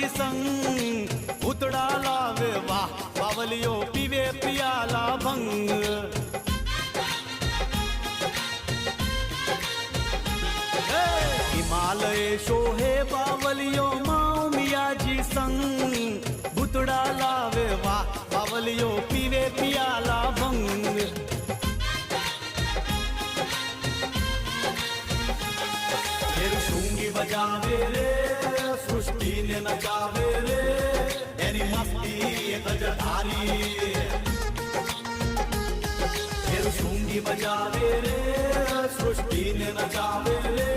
जी संग भूतड़ा लावे वाह बावलियो पीवे पियाला भंग हिमालय शोहे बावलियो माऊ मिया जी संग भूतड़ा लावे वाह बावलियो पीवे पियाला भंग फिर शूंगी बजावे रे सृष्टि ने नचावे रे एनी मस्ती गजधारी फिर शूंगी बजावे रे सृष्टि ने नचावे रे